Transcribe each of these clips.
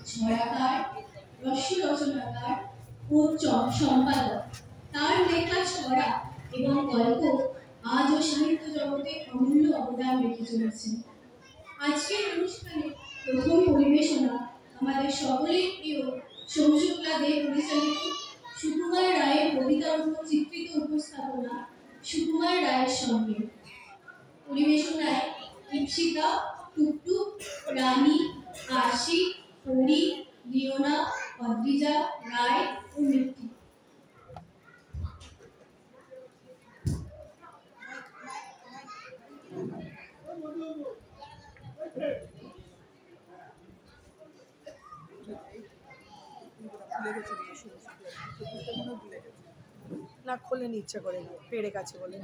ছড়াকার, রস রচনাকার ও সম্পাদক। তার লেখা ছড়া এবং গল্প আজও সাহিত্য জগতে অমূল্য অবদান রেখে চলেছে। আজকের অনুষ্ঠানে প্রথম পরিবেশনা আমাদের সকলের প্রিয় সৌশুক্লা দে পরিচালিত সুকুমার রায়ের কবিতার উপর চিত্রিত উপস্থাপনা সুকুমার রায়ের সঙ্গে। পরিবেশনায় দীপশিকা, টুকটুক, রানী, আশি, পরি, লিওনা, অদ্রিজা, রায় ও মৃত্যু। না খোলেন ইচ্ছা করে পেড়ে কাছে বলে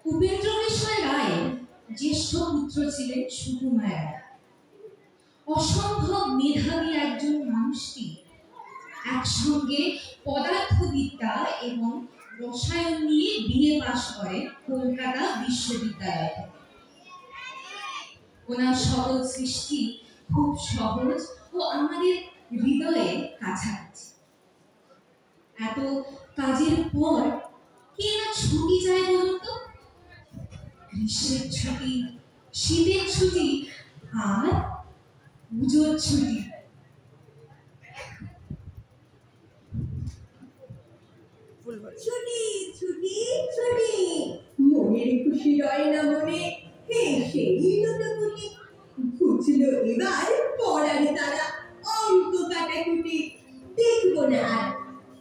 উপেন্দ্রকেশর রায় জ্যেষ্ঠ পুত্র ছিলেন সুকুমার রায়। অসম্ভব মেধাবী একজন মানুষটি একসঙ্গে পদার্থবিদ্যা এবং রসায়ন নিয়ে বিএ পাশ করে কলকাতা বিশ্ববিদ্যালয় থেকে। ওনার সহজ সৃষ্টি খুব সহজ ও আমাদের হৃদয়ে কাছাকাছি। এত কাজের পর কে না ছুটি যায় বলুন তো? গ্রীষ্মের ছুটি, শীতের ছুটি আর পুজোর ছুটি। ছুটি ছুটি ছুটি, মনের খুশি রয় না মনে, হে সেই লোটপুটি। খুঁজলো এবার পড়ারে তারা অঙ্ক কাটাকুটি। দেখবো না আর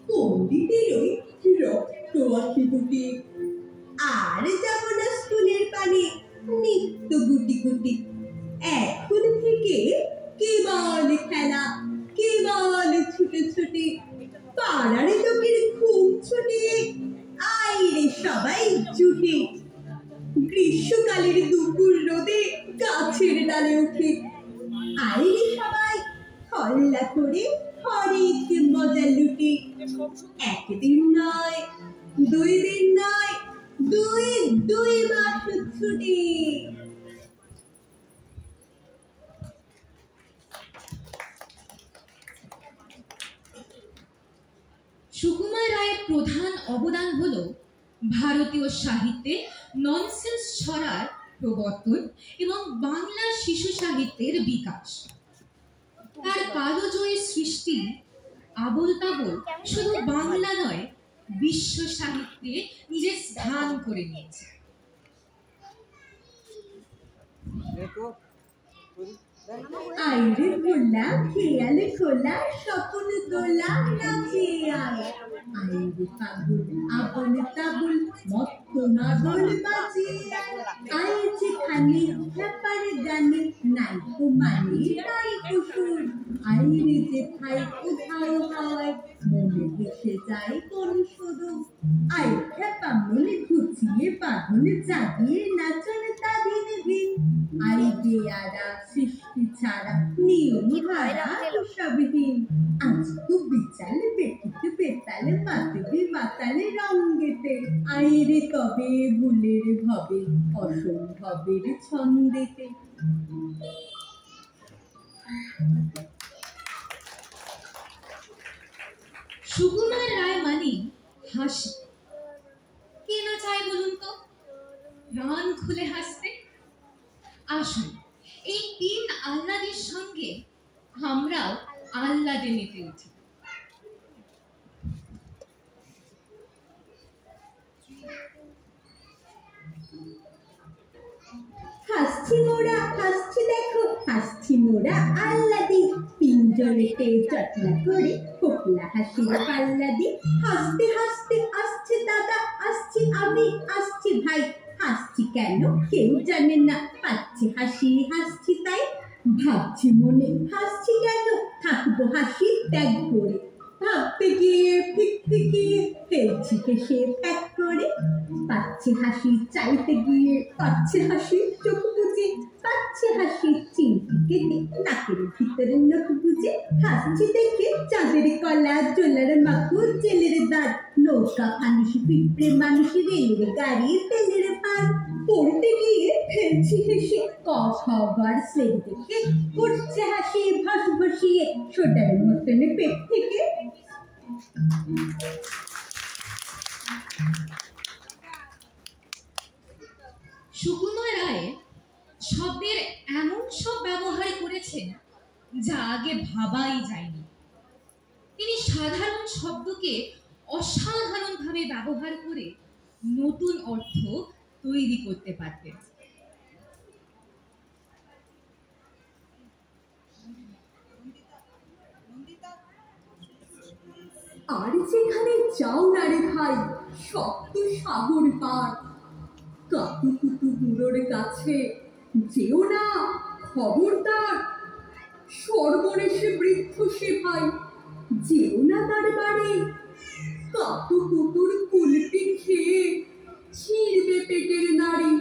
পণ্ডিতেরই রক্ত আঁখি দুটি। আর যাবো না স্কুলের পানে নিত্য গুটি গুটি। এখন থেকে কেবল খেলা, কেবল ছুটোছুটি। পাড়ার লোকের ঘুম ছুটিয়ে আইরে সবাই জুটে। গ্রীষ্মকালের দুপুর রোদে গাছের ডালে উঠে আইরে সবাই হল্লা করে হরেক মজা লুটে। একদিন নয়, 2 দিন নয়, 2 মাস ছুটি। সুকুমার রায়ের প্রধান অবদান হল ভারতীয় সাহিত্যে ননসেন্স ছড়ার প্রবর্তন এবং বাংলা শিশু সাহিত্যের বিকাশ। তার কালজয়ী সৃষ্টি আবোল তাবোল শুধু বাংলা নয়, বিশ্ব সাহিত্যে নিজের স্থান করে নিয়েছে। আইরে ভোলা খেয়ালে খোলা স্বপ্ন দোলা নাচে আয়। আইরে পাগল আবল তাবল মত্ত নাগল বাজে। আইছে খানে ব্যাপারে গানে নাইকো মানে নাইকো সুর। আইরে যে খাই কোথাও হাওয়ায় মনে ভেসে যায় কোন শুধু। আই খেপা মনে ঘুচিয়ে বাঁধন জাগিয়ে নাচন তাদিন দিন। আইডিয়ারা সৃষ্টি ছাড়া নিয়ম হারা সবহীন। আজ তো বিচাল বেটিতে বেতালে মাতবে মাতালে রঙ্গেতে। আইরে তবে ভুলের ভবে অসম্ভবের ছন্দেতে। সুকুমার রায় মানে হাসি। কে না চায় বলুন তো প্রাণ খুলে হাসতে? আসুন এই 3 আহ্লাদের সঙ্গে আমরাও আহ্লাদে মেতে উঠি। হাসছি মোরা হাসছি দেখো, হাসছি মোরা আহ্লাদি। পিঞ্জরেতে চটলা করে ফোকলা হাসির পাল্লা দি। হাসতে হাসতে আসছে দাদা, আসছি আমি, আসছি ভাই। হাসছি কেন কেউ জানে না, পাচ্ছি হাসি হাসছি তাই। ভাবছি মনে হাসছি কেন, থাকবো হাসি ত্যাগ করে। ভাবতে গিয়ে ফিরতে গিয়ে ফেলছি হেসে প্যাক করে। পাচ্ছি হাসি চাইতে গিয়ে, পাচ্ছি হাসি চোখ বুঝে। পাচ্ছি হাসি চিমটি কেটে নাকের ভিতরে নখ বুঝে। হাসছি দেখে চাঁদের কলা জোলার মাকু দাঁত, নৌকা ফানুষি পিঁপড়ে মানুষি রেলের গাড়ি তেলের পান। পড়তে গিয়ে ফেলছি হেসে ক খবর স্লেট দেখে, উঠছে হাসি ভাস ভাসিয়ে সোটার মতন পেট থেকে। সুকুমার রায় শব্দের এমন সব ব্যবহার করেছেন যা আগে ভাবাই যায়নি। তিনি সাধারণ শব্দকে অসাধারণভাবে ব্যবহার করে নতুন অর্থ তৈরি করতে পারতেন। আর যেখানে যাও না রে ভাই, শক্ত সাগর পার, কাকু কুতু বুড়োর কাছে যেও না, খবরদার। সর্বনেশে বৃদ্ধ সে ভাই, যেও না তার বাড়ি। কাকু কুতুর কুলপি খেয়ে ছিঁড়বে পেটের নাড়ি।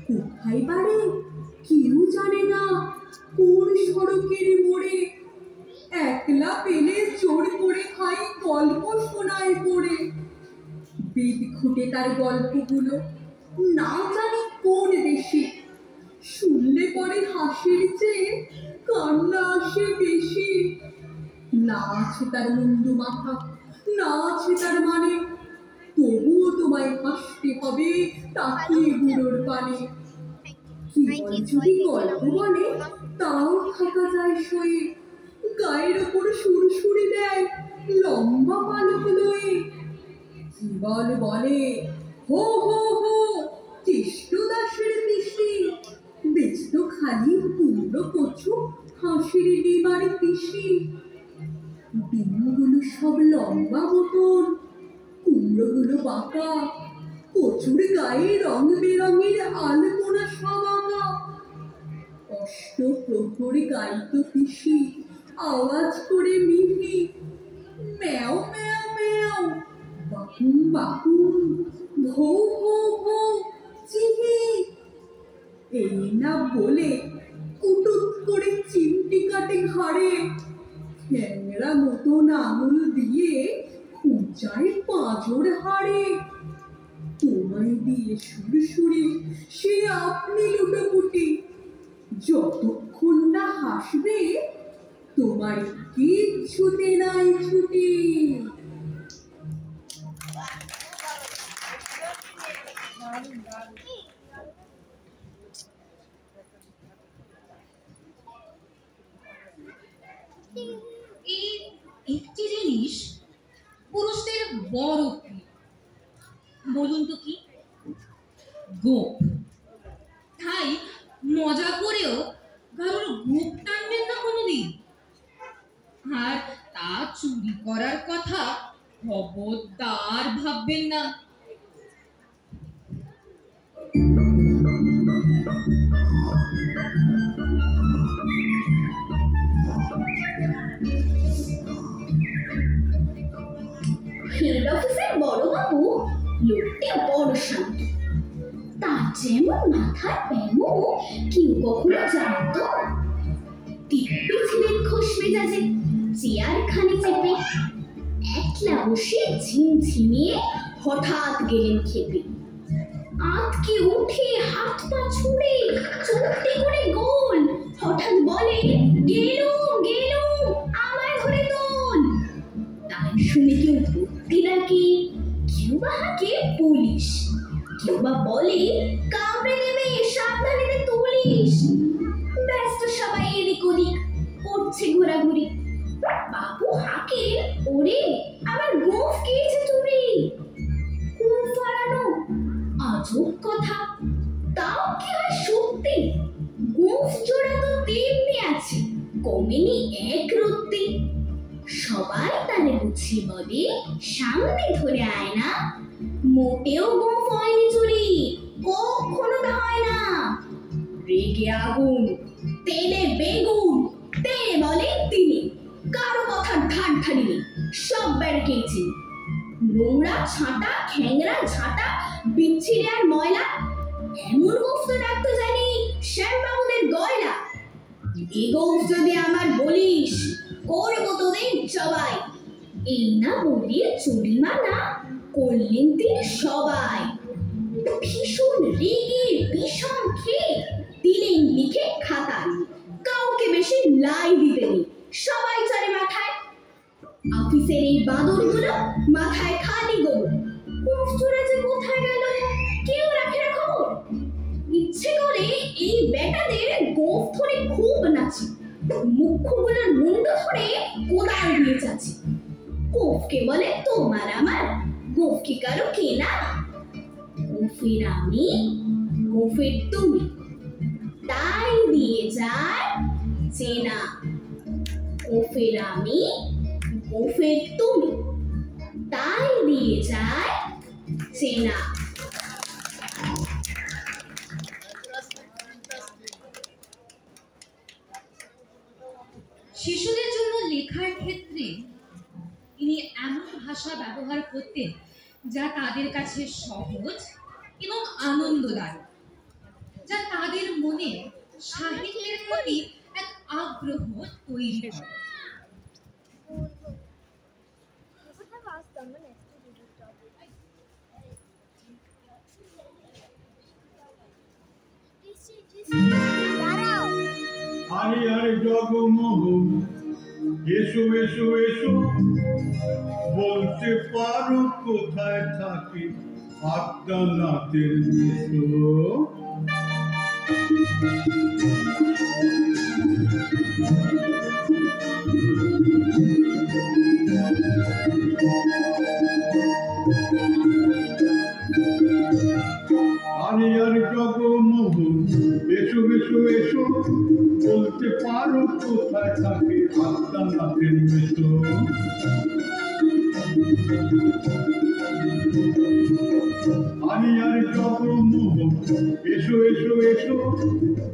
কোথায় বাড়ি কেউ জানে না, কোন সড়কের মোড়ে। একলা পেলে জোর করে খাই গল্প শোনায় পড়ে। বেদ খুঁটে তার গল্পগুলো না জানি কোন দেশে। শুনলে পরে হাসির চেয়ে কান্না আসে বেশি। না আছে তার মুন্ডু মাথা, না আছে তার মানে, তবুও তোমায় হাসতে হবে তাকিয়ে বুড়োর পানে। কি যদি গল্প বলে তাও থাকা যায় সয়ে, গায়ের ওপর সুরসুরি দেয় লম্বা পালক লয়ে। জীবন বলে হো হো হো, কেষ্ট দাসের পিসি, বেচত খালি কুমড়ো কচু হাসির ডিমার পিসি। ডিমগুলো সব লম্বা মতন, কুমড়োগুলো বাঁকা, কচুর গায়ে রং বেরঙের আলপনা সব আঁকা। অষ্ট প্রহরে গাইত পিসি আওয়াজ করে মিহি, ম্যাও ম্যাও ম্যাও, বাকুম বাকুম, ভৌ ভৌ ভৌ, চিহি। এই না বলে কুটুক করে চিমটি কাটে ঘাড়ে, ঠ্যাংরা মতন আঙুল দিয়ে খুঁচায় পাঁজর হাড়ে। তোমায় দিয়ে সুরসুরি সে আপনি লুটোপুটি, যতক্ষণ না হাসবে তোমার কিচ্ছুতে নাই ছুটি। এই একটি জিনিস পুরুষদের বড় প্রিয়। বলুন তো কি? গোপ। তাই মজা করেও কারোর গোপ টানবেন না কোনোদিন। আর তা চুরি করার কথা খবরদার ভাববেন না। হেড অফিসের বড়বাবু লোকটি বড় শান্ত, তার যেমন মাথায় ব্যামো কেউ কখনো জানতো। দিব্যি ছিলেন খোশ মেজাজে, চেয়ার খানি চেপে একলা বসে ঝিমঝিমিয়ে হঠাৎ গেলেন খেপে। আঁতকে উঠে হাত পা ছুঁড়ে চলতে করে গোল, হঠাৎ বলে গেলুম গেলুম, আমায় ধরে তোল। তাই শুনে কেউ ভর্তি ডাকে, কেউ বা হাঁকে পুলিশ, কেউ বা বলে কামড়ে নেবে সাবধানে রে তুলিস। ব্যস্ত সবাই এদিক ওদিক করছে ঘোরাঘুরি। বাবু হাঁকে ওরে আমার গোঁফ খেয়েছে চুরি। গোঁফ হারানো আজব কথা, তাও কি হয় সত্যি? গোঁফ জোড়া তো তেমনি আছে, কমেনি এক রত্তি। সবাই তারে বুঝিয়ে বলে সামনে ধরে আয় না, মোটেও গোঁফ হয়নি চুরি, কখনো তা হয় না। রেগে আগুন, তেলে বেগুন, তেলে বলে তিনি, কারো কথার ধার ধারিনি, সব ব্যারকেছি। নোংরা ছাঁটা, খ্যাংরা ঝাঁটা, বিচ্ছিরি আর ময়লা, এমন গোঁফ তো রাখতে জানি শ্যামবাবুদের গয়লা। এ গোঁফ যদি আমার বলিস, করবো তোদের জবাই, এই না বলে জরিমানা করলেন তিনি সবাই। ভীষণ রেগে বিষম খেয়ে দিলেন লিখে খাতায়, কাউকে বেশি লাই দিতেনি, সবাই চড়ে মাথায়। অফিসের এই বাদরগুলো মাথায় খালি গরু, কষ্টরা যে কোথায় গেল কেউ রাখে না খবর। ইচ্ছে করে এই বেটাদের গোফ ধরে খুব নাচি, মুখগুলোর মুন্ড ধরে কোদাল দিয়ে যাচ্ছি। গোফকে বলে তোমার আমার, গোফ কি কারো কেনা? গোফের আমি, গোফের তুমি, তাই দিয়ে যায় চেনা। গোফের আমি, গোফের তুমি, তাই দিয়ে যায় চেনা। শিশুদের জন্য লেখার ক্ষেত্রে তিনি এমন ভাষা ব্যবহার করতেন যা তাদের কাছে সহজ এবং আনন্দদায়ক, যা তাদের মনে সাহিত্যের প্রতি এক আগ্রহ তৈরি করে। আরে আরে জগমোহন, এসো এসো এসো, বলতে পারো কোথায় থাকে আত্মনাথের মেশো? আরে আরে জগমোহন, এসো এসো এসো, বলতে পারো কোথায় থাকে আত্মনাথের মেশো? আরে আরে জগমোহন, এসো এসো এসো,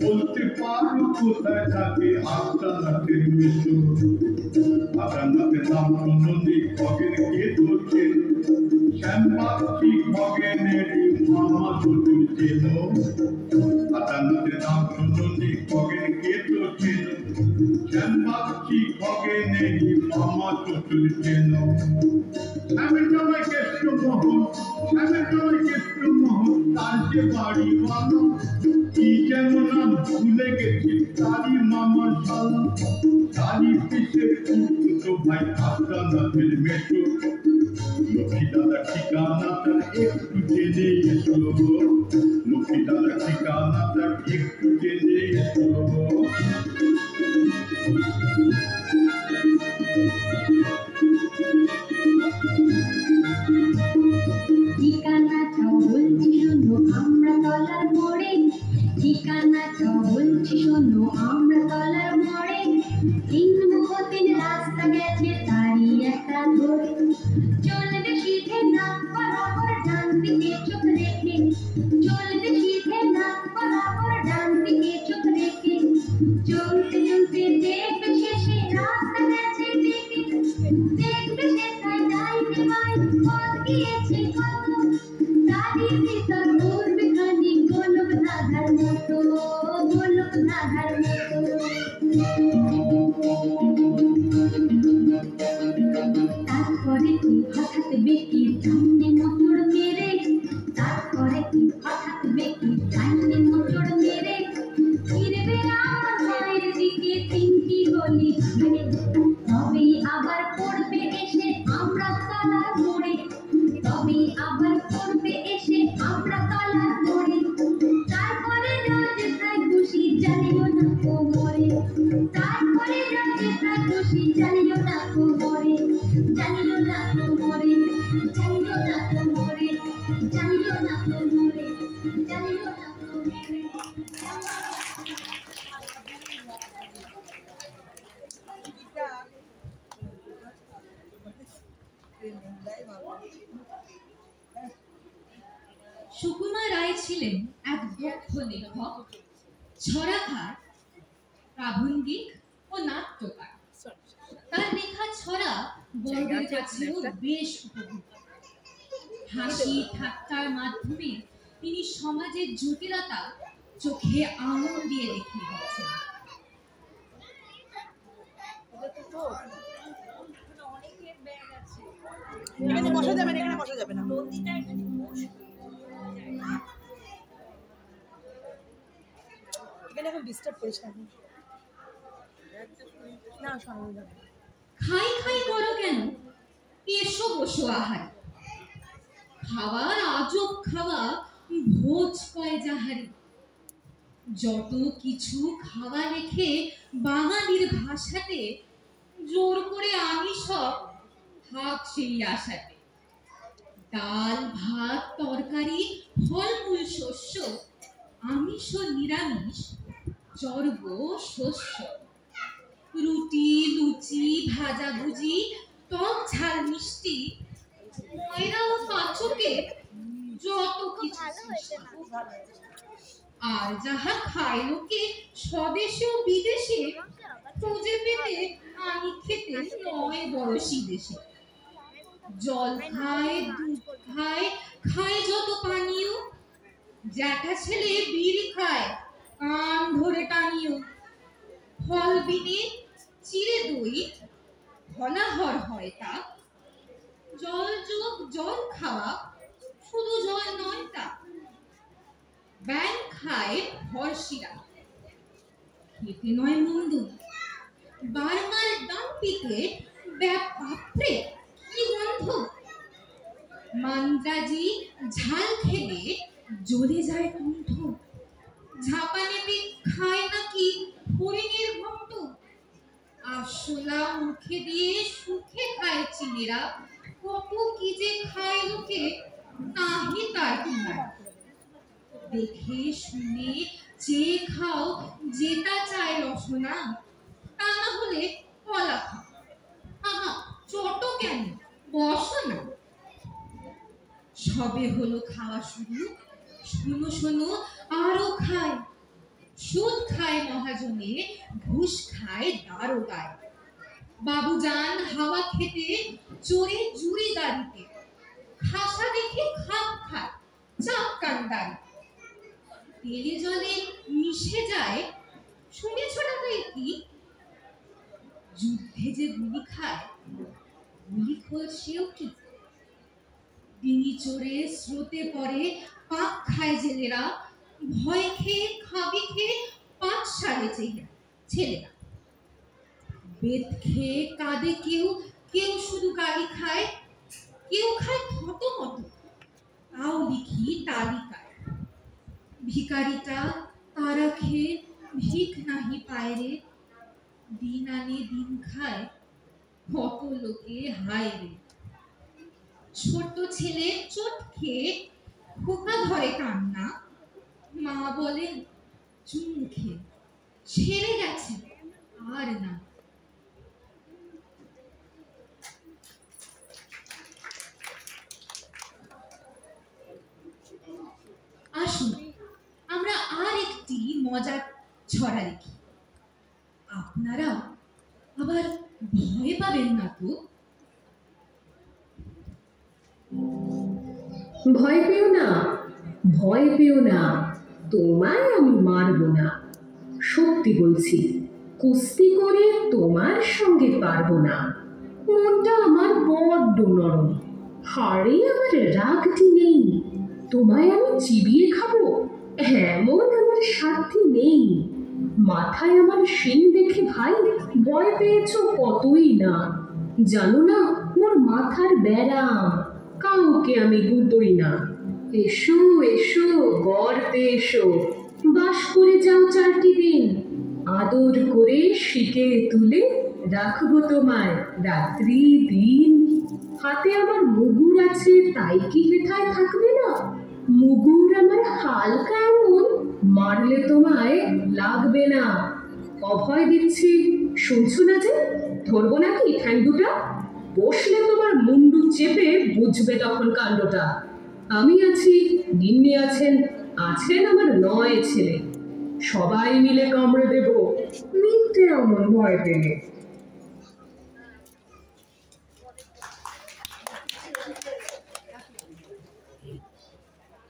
বলতে পারো কোথায় থাকে আত্মনাথের মেশো? আত্মনাথের নাম শুনুনি খগেন কে ধরছেন, শ্যামবাগচি খগেনের মামা চতুর চেন। আত্মনাথের নাম শুনুনি খগেন কে ধরছেন, শ্যামবাগচি খগেনের মামা চতুর চেন। শ্যামের জামাই কেষ্টমোহন, শ্যামের জামাই কেষ্টমোহন, তার যে বাড়ি ভালো, কি যেন নাম ভুলে গেছি, তারই মামার শালা, তারই পিসের খুঁড়তো ভাই আত্মনাথের মেশো। লক্ষ্মী দাদা ঠিকানাটা একটু জেনে এসো, লক্ষ্মী দাদা ঠিকানাটা একটু জেনে এসো। ঠিকানাটা বলছি শোনো আমরা তলার মোড়ে, ঠিকানাটা বলছি শোনো আমরা তলার মোড়ে। তিন মুখতিন রাস্তা গেছে তারই একটা ধরে, চলবে সিধে নাক বরাবর ডান দিকে চোখ রেখে, চলবে সিধে নাক বরাবর ডান দিকে চোখ রেখে। চলতে চলতে দেখবে শেষে রাস্তা গেছে ডেকে, দেখবে সেথায় ডাইনে বাই পথ গিয়েছে কত, তারই ভিতর উড়বে খানি গোলক ধাঁধার মতো, গোলক ধাঁধার মতো। তারপরে কি হঠাৎ বেঁকে ডাইনে মোচড় মেরে, তারপরে কি হঠাৎ বেঁকে ডাইনে মোচড় মেরে, ফিরবে আমার মায়ের দিকে তিনটি গলি ঘিরে, তবেই আবার পড়বে এসে আমরা তলার মোড়ে, তবেই আবার পড়বে এসে আমরা তলার মোড়ে। তারপরে রোজ তাই খুশি জানিও না কোমরে, তারপরে রোজ তাই খুশি জানিও না কোমরে, জানিও না কোমরে, জানিও না কোমরে, জানিও না কোমরে, জানিও না কোমরে। সুকুমার রায় ছিলেন এক দক্ষ লেখক, ছড়াকার, প্রাবন্ধিক ও নাট্যকার। তার লেখা ছড়া বড়দের কাছেও বেশ উপভোগ্য। হাসি ঠাট্টার মাধ্যমে তিনি সমাজের জটিলতা চোখে আঙুল দিয়ে দেখিয়ে দিয়েছেন। এখানে বসা যাবে না, এখানে বসা যাবে না। এখানে এখন ডিস্টার্ব করিস না। না শোনা যাবে না। খাই খাই করো কেন, এসো বসো আহার। খাওয়ার আজব খাওয়া ভোজ কয় যাহারি। যত কিছু খাওয়া রেখে বাঙালির ভাষাতে জোর করে আমি সব থাক সেই আশাতে। ডাল ভাত তরকারি ফলমূল শস্য, আমিষ ও নিরামিষ চর্ব শস্য। রুটি লুচি ভাজা ভুজি টক ঝাল মিষ্টি ময়রা ও পাচকে যত কিছু আর যাহা খায় লোকে স্বদেশে ও বিদেশে, খুঁজে পেতে আমি খেতে নয় বয়সী দেশে। জল খায় দুধ খায় খায় যত পানীয়, জ্যাঠা ছেলে বিড়ি খায় কান ধরে টানিও। ফল বিনে চিড়ে দই ফলাহর হয় তা, জল যোগ জল খাওয়া শুধু জল নয় তা। ব্যাং খায় ভরসিরা খেতে নয় মন্দ, বার্মার ডাম্পিতে বাপরে কি গন্ধ। মান্দ্রাজি ঝাল খেলে জ্বলে যায় কণ্ঠ, ঝাপানেতে খায় নাকি হরিণের ঘন্ট। আরশোলা মুখে দিয়ে সুখে খায় চীনেরা, কত কি যে খায় লোকে নাহি তার ঠিকানা। দেখে শুনে যে খাও যেটা চায় রসনা, তা না হলে কলা খাও। আহা ছোট কেন বসো না। সবে হলো খাওয়া শুরু, শোনো শোনো আরো খায়। সুদ খায় মহাজনে, ঘুষ খায় দারোগায়। বাবুজান হাওয়া খেতে চোরে জুড়ি দাঁড়িতে, খাসা দেখে খাপ খায় চাপ কান্দারি। তেলে জলে মিশে যায় শুনেছ না তাই কি, যুদ্ধে যে গুলি খায় গুলি খোল সেও কি। ডিঙি চড়ে স্রোতে পড়ে পাক খায় জেলেরা, ভয় খেয়ে খাবি খেয়ে পাঠশালে ছেলেরা। বেদ খেয়ে কাঁদে কেউ, কেউ শুধু গালি খায়, কেউ খায় থত মত তাও লিখি তালিকায়। ভিকারিটা তারা খেয়ে ভিক নাহি পায় রে, দিন আনে দিন খায় কত লোকে হায় রে। ছোট ছেলে চোট খেয়ে খোকা ধরে কান্না, মা বলেন চুন খেয়ে ছেড়ে গেছে আর না। আসুন আমরা আর একটি মজার ছড়া লিখি, আপনারা আবার ভয় পাবেন না তো। ভয় পেও না, ভয় পেও না, তোমায় আমি মারবো না। সত্যি বলছি, কুস্তি করে তোমার সঙ্গে পারবো না। মনটা আমার বড্ড নরম, হাড়ে আমার রাগটি নেই। তোমায় আমি চিবিয়ে খাবো এমন আমার সাধ্যি নেই। মাথায় আমার শিং দেখে ভাই ভয় পেয়েছ কতই না। জানো না মোর মাথার ব্যারাম, কাউকে আমি গুতোই না। এসো এসো গর্তে এসো, বাস করে যাও 4টি দিন। আদর করে শিকে তুলে রাখবো তোমায় রাত্রি দিন। হাতে আমার মুগুর আছে তাই কি হেথায় থাকবে না? মুগুর আমার হালকা এমন, মারলে তোমায় লাগবে না। অভয় দিচ্ছি শুনছো না যে? ধরবো নাকি ঠ্যাং দুটা? বসলে তোমার মুন্ডু চেপে বুঝবে তখন কাণ্ডটা। আমি আছি, গিন্নি আছেন, আছেন আমার 9 ছেলে। সবাই মিলে কামড়ে দেব মিথ্যে অমন ভয় পেলে।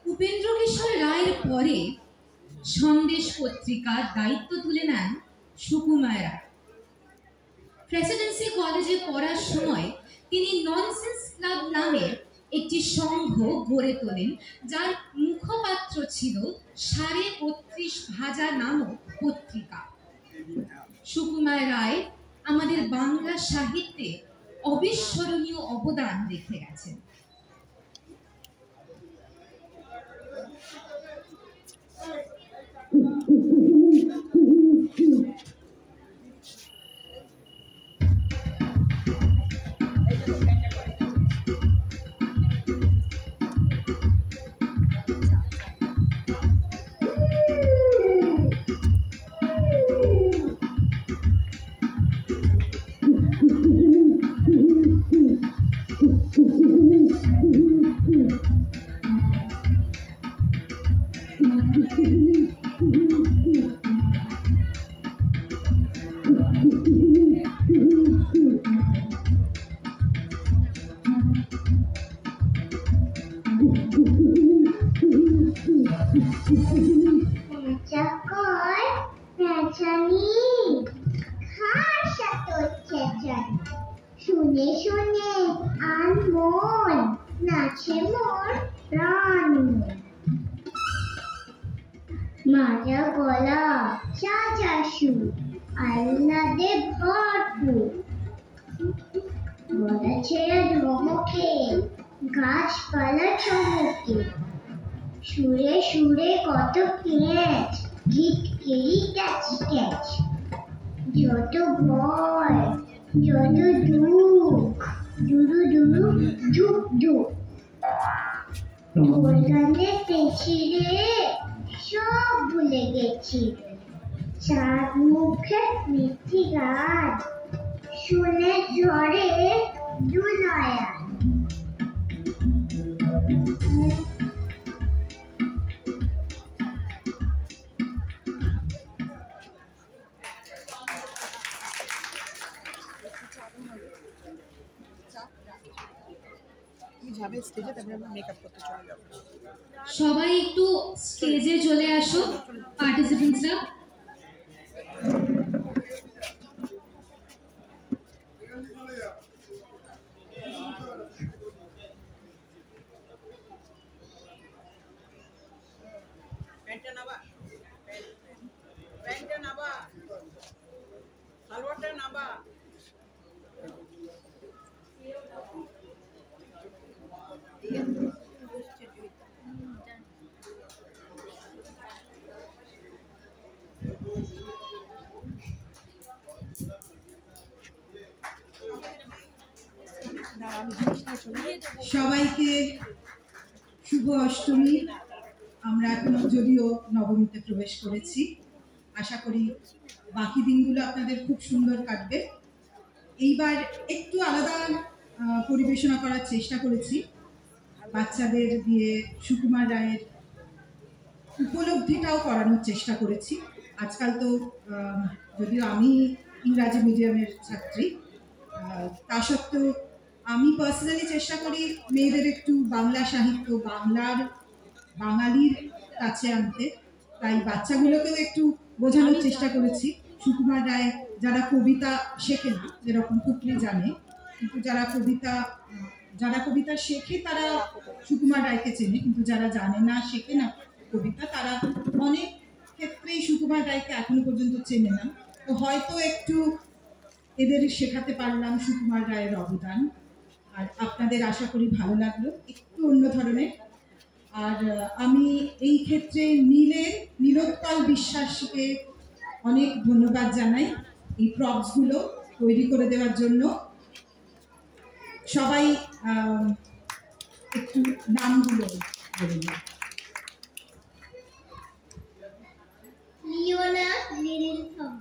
উপেন্দ্র কিশোর রায়ের পরে সন্দেশ পত্রিকার দায়িত্ব তুলে নেন সুকুমার। প্রেসিডেন্সি কলেজে পড়ার সময় তিনি ননসেন্স ক্লাব একটি সংঘ গড়ে তোলেন, যার মুখপাত্র ছিল ৩৫ ভাজা নামক পত্রিকা। সুকুমার রায় আমাদের বাংলা সাহিত্যে অবিস্মরণীয় অবদান রেখে গেছেন। শুনে শুনে আনমন নাচে মোর প্রাণ, মাজা গলা চাচা সুর আহ্লাদে ভরপুর, গলা ছেড়ে ধমকে গাছপালা চমকে, সুরে সুরে কত ক্যাচ গিট কেরি ক্যাচ ক্যাচ, যত ভয় যত দুঃখ দুরু দুরু ধুক ধুক, ঢোল গানে পেছিরে সব ভুলে গেছি, চাঁদ মুখে মিথ্যি গান শুনে ঝরে দুনয়ন। সবাই একটু স্টেজে চলে আসো পার্টিসিপেন্টসরা। সবাইকে শুভ অষ্টমী। আমরা এখন যদিও নবমীতে প্রবেশ করেছি, আশা করি বাকি দিনগুলো আপনাদের খুব সুন্দর কাটবে। এইবার একটু আলাদা পরিবেশনা করার চেষ্টা করেছি, বাচ্চাদের দিয়ে সুকুমার রায়ের উপলব্ধিটাও করানোর চেষ্টা করেছি। আজকাল তো যদিও আমি ইংরাজি মিডিয়ামের ছাত্রী, তা সত্ত্বেও আমি পার্সোনালি চেষ্টা করি মেয়েদের একটু বাংলা সাহিত্য বাঙালির কাছে আনতে। তাই বাচ্চাগুলোকেও একটু বোঝানোর চেষ্টা করেছি সুকুমার রায় যারা কবিতা শেখে না, যেরকম কুকলি জানে, কিন্তু যারা কবিতা শেখে তারা সুকুমার রায়কে চেনে, কিন্তু যারা জানে না, শেখে না কবিতা, তারা অনেক ক্ষেত্রেই সুকুমার রায়কে এখনো পর্যন্ত চেনে না। তো হয়তো একটু এদের শেখাতে পারলাম সুকুমার রায়ের অবদান, আর আপনাদের আশা করি ভালো লাগলো, একটু অন্য ধরনের। আর আমি এই ক্ষেত্রে নীলোৎপল বিশ্বাসকে অনেক ধন্যবাদ জানাই এই প্রপসগুলো তৈরি করে দেওয়ার জন্য। সবাই একটু নামগুলো বলুন। লিওনা লিরিল সং,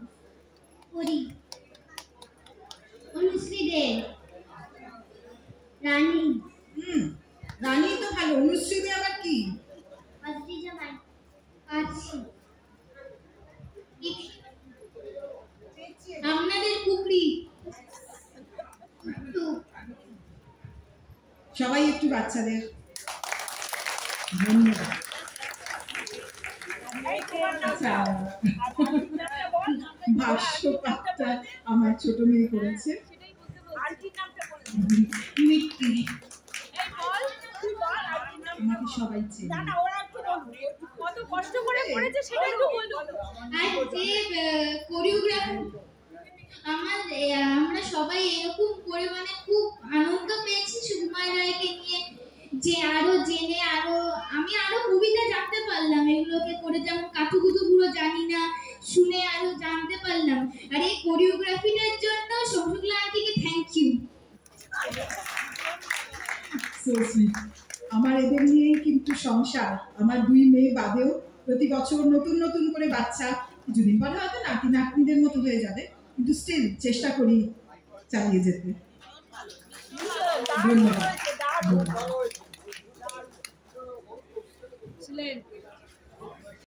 পরি, অনুশ্রী দে, রানী। রানী তো ভালো, অনুশ্রী দে আবার কি? আজরি জামাই, আছি আপনাদের কুকরি। সবাই একটু বাচ্চাদের ধন্যবাদ। ভাষ্যপাতটা আমার ছোট মেয়ে করেছে। আমাকে সবাই চেনে। কত কষ্ট করে করেছে সেটা একটু বলুন। আর যে কোরিওগ্রাফি আমরা সবাই এরকম পরিমাণে খুব আনন্দ পেয়েছি সুকুমার রায়কে নিয়ে, যে আরো জেনে আমি আরো কবিতা জানতে পারলাম, এগুলোকে করে যেমন কাতুকুতু পুরো জানি না, শুনে আরো জানতে পারলাম। আর এই কোরিওগ্রাফিটার জন্য শমশুকলা আন্টিকে থ্যাংক ইউ। So sweet. আমার এদের নিয়েই কিন্তু সংসার। আমার 2 মেয়ে বাদেও প্রতি বছর নতুন নতুন করে বাচ্চা, কিছুদিন পরে হয়তো নাতি নাতনিদের মতো হয়ে যাবে, কিন্তু স্টিল চেষ্টা করি চালিয়ে যেতে। ধন্যবাদ। ছিলেন